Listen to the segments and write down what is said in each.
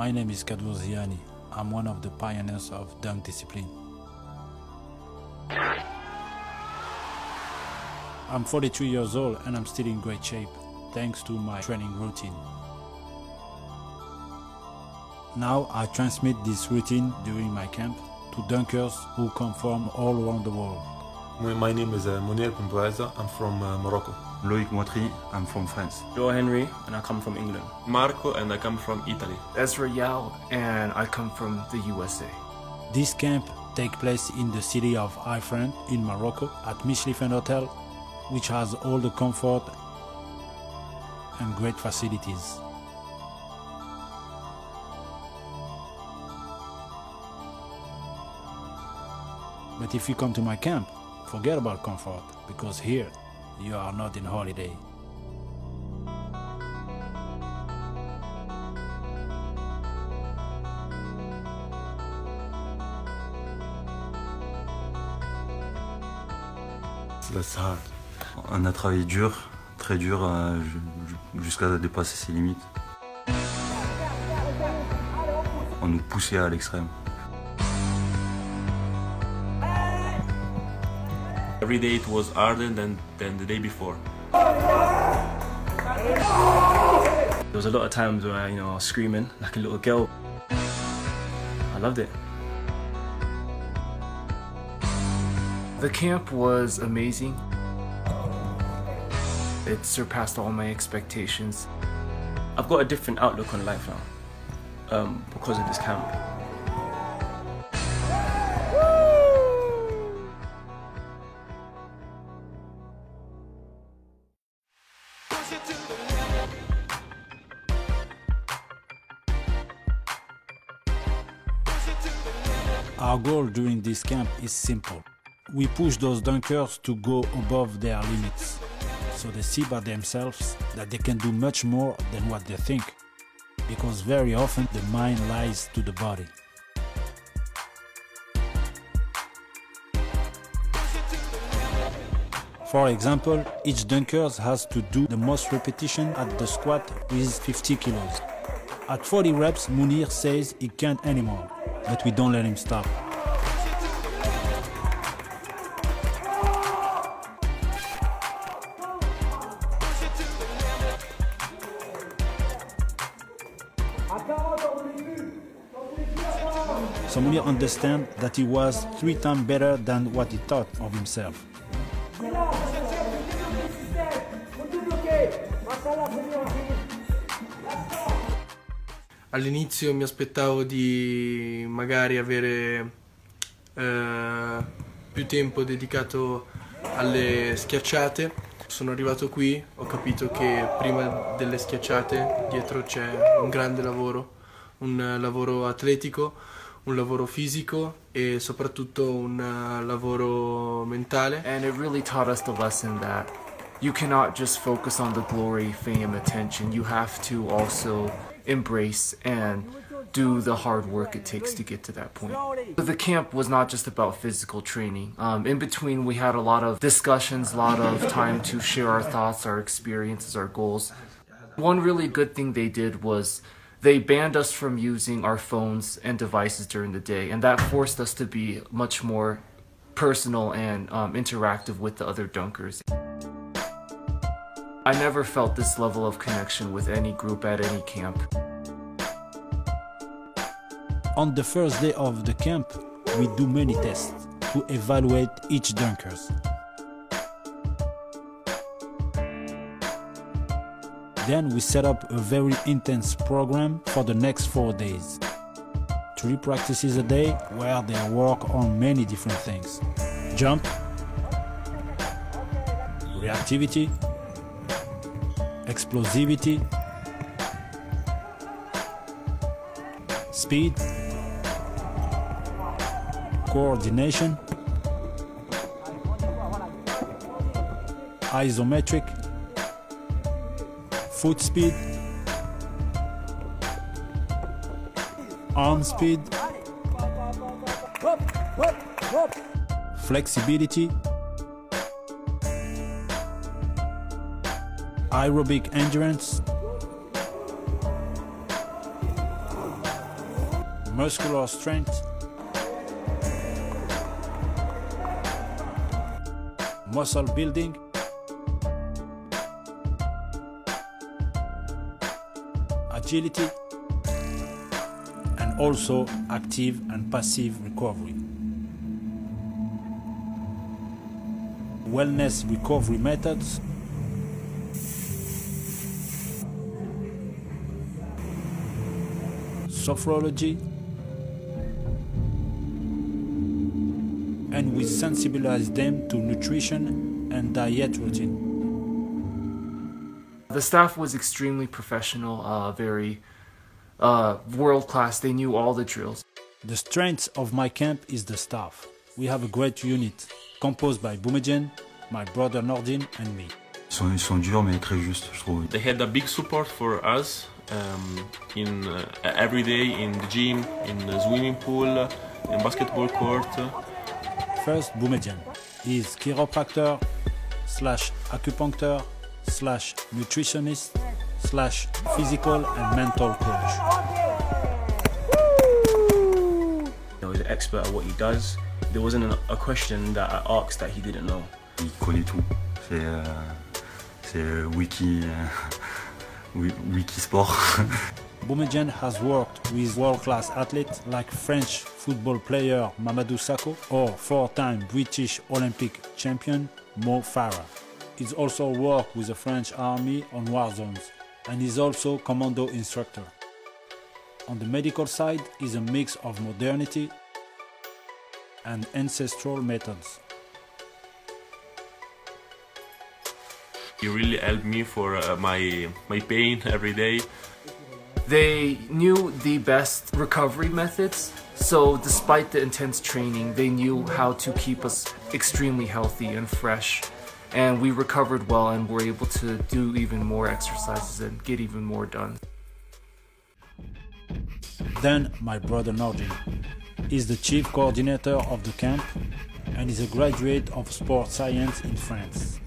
My name is Kadwour Ziani. I'm one of the pioneers of dunk discipline. I'm 43 years old and I'm still in great shape, thanks to my training routine. Now I transmit this routine during my camp to dunkers who come from all around the world. My name is Mounir Pembouaza. I'm from Morocco. Loïc Moitry, I'm from France. Joe Henry, and I come from England. Marco, and I come from Italy. Ezra Yao, and I come from the USA. This camp takes place in the city of Ifrane in Morocco at Michelin Hotel, which has all the comfort and great facilities. But if you come to my camp, forget about comfort, because here you are not in holiday. That's hard. On a travaillé dur, très dur, jusqu'à dépasser ses limites. On nous poussait à l'extrême. Every day it was harder than the day before. There was a lot of times where I was screaming like a little girl. I loved it. The camp was amazing. It surpassed all my expectations. I've got a different outlook on life now because of this camp. Our goal during this camp is simple. We push those dunkers to go above their limits, so they see by themselves that they can do much more than what they think, because very often the mind lies to the body. For example, each dunker has to do the most repetition at the squat with 50 kilos. At 40 reps, Mounir says he can't anymore, but we don't let him stop. So Mounir understands that he was 3 times better than what he thought of himself. All'inizio mi aspettavo di magari avere più tempo dedicato alle schiacciate. Sono arrivato qui, ho capito che prima delle schiacciate dietro c'è un grande lavoro, un lavoro atletico, un lavoro fisico e soprattutto un lavoro mentale. And it really taught us the lesson that you cannot just focus on the glory, fame, attention. You have to also embrace and do the hard work it takes to get to that point. The camp was not just about physical training. In between, we had a lot of discussions, a lot of time to share our thoughts, our experiences, our goals. One really good thing they did was they banned us from using our phones and devices during the day, and that forced us to be much more personal and interactive with the other dunkers. I never felt this level of connection with any group at any camp. On the first day of the camp, we do many tests to evaluate each dunker. Then we set up a very intense program for the next 4 days. 3 practices a day where they work on many different things. Jump, reactivity, explosivity, speed, coordination, isometric, foot speed, arm speed, flexibility, aerobic endurance, muscular strength, muscle building, agility, and also active and passive recovery. Wellness recovery methods, sophrology, and we sensibilize them to nutrition and diet routine. The staff was extremely professional, very world-class. They knew all the drills. The strength of my camp is the staff. We have a great unit composed by Boumediene, my brother Nordine, and me. Ils sont durs mais très justes, je trouve. They had a big support for us in every day in the gym, in the swimming pool, in basketball court. First, Boumediene. He is chiropractor / acupuncture / nutritionist / physical and mental coach. He's an expert at what he does. There wasn't a question that I asked that he didn't know. Il connaît tout. C'est wiki sport. Boumediene has worked with world-class athletes like French football player Mamadou Sakho or 4-time British Olympic champion Mo Farah. He's also worked with the French army on war zones and is also commando instructor. On the medical side is a mix of modernity and ancestral methods. He really helped me for my pain every day. They knew the best recovery methods, so despite the intense training, they knew how to keep us extremely healthy and fresh. And we recovered well and were able to do even more exercises and get even more done. Then my brother Nordine is the chief coordinator of the camp and is a graduate of sports science in France.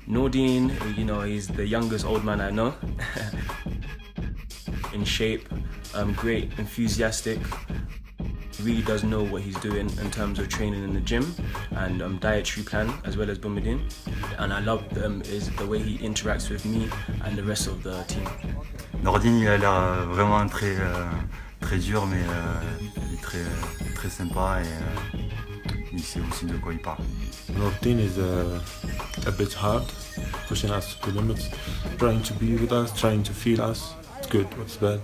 Nordine, you know, he's the youngest old man I know. In shape, great, enthusiastic. Really does know what he's doing in terms of training in the gym and dietary plan, as well as Boumediene. And I love is the way he interacts with me and the rest of the team. Nordine, il a l'air vraiment très dur, mais il est très sympa et il sait aussi de quoi il parle. Nordine is a bit hard, pushing us to the limits, trying to be with us, trying to feel us. It's good, what's bad.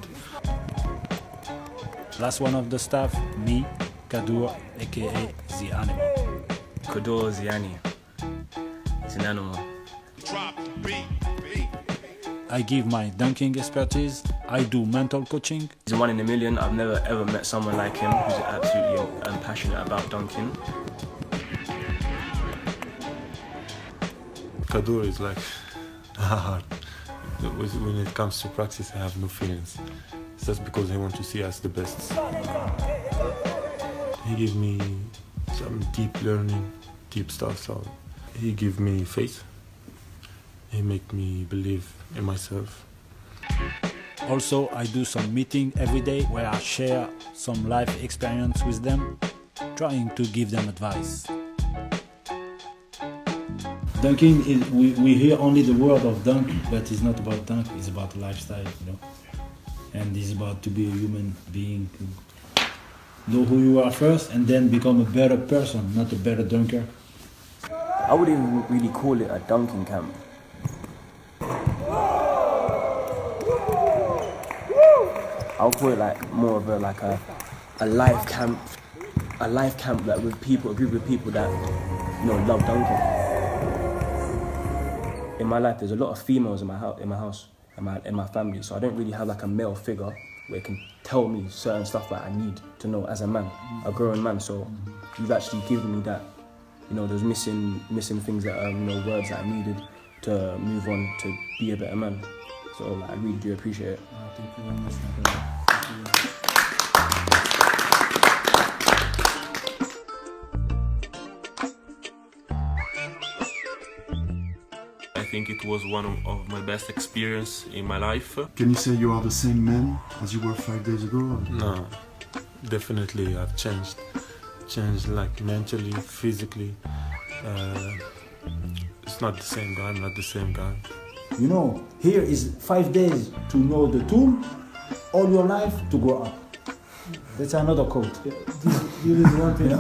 Last one of the staff, me, Kadour, aka the animal. Kadour Ziani. He's an animal. I give my dunking expertise, I do mental coaching. He's a one in a million. I've never ever met someone like him who's absolutely passionate about dunking. Kadour is like hard. When it comes to practice, I have no feelings. It's just because I want to see us the best. He gave me some deep learning, deep stuff. So he gave me faith. He make me believe in myself. Also, I do some meeting every day where I share some life experience with them, trying to give them advice. Dunking is, we hear only the word of dunk, but it's not about dunk, it's about lifestyle, you know. And it's about to be a human being, know who you are first and then become a better person, not a better dunker. I wouldn't even really call it a dunking camp. I'll call it like more of a life camp, like with people, a group of people that, you know, love dunking. In my life, there's a lot of females in my house, in my family, so I don't really have like a male figure where it can tell me certain stuff that I need to know as a man, a grown man. So you've actually given me that, you know, those missing things that you know, words that I needed to move on to be a better man. So like, I really do appreciate it. Thank you very much. I think it was one of my best experience in my life. Can you say you are the same man as you were 5 days ago? No, definitely I've changed like mentally, physically. It's not the same guy. I'm not the same guy. You know, here is 5 days to know the tool, all your life to grow up. That's another quote. This is one thing.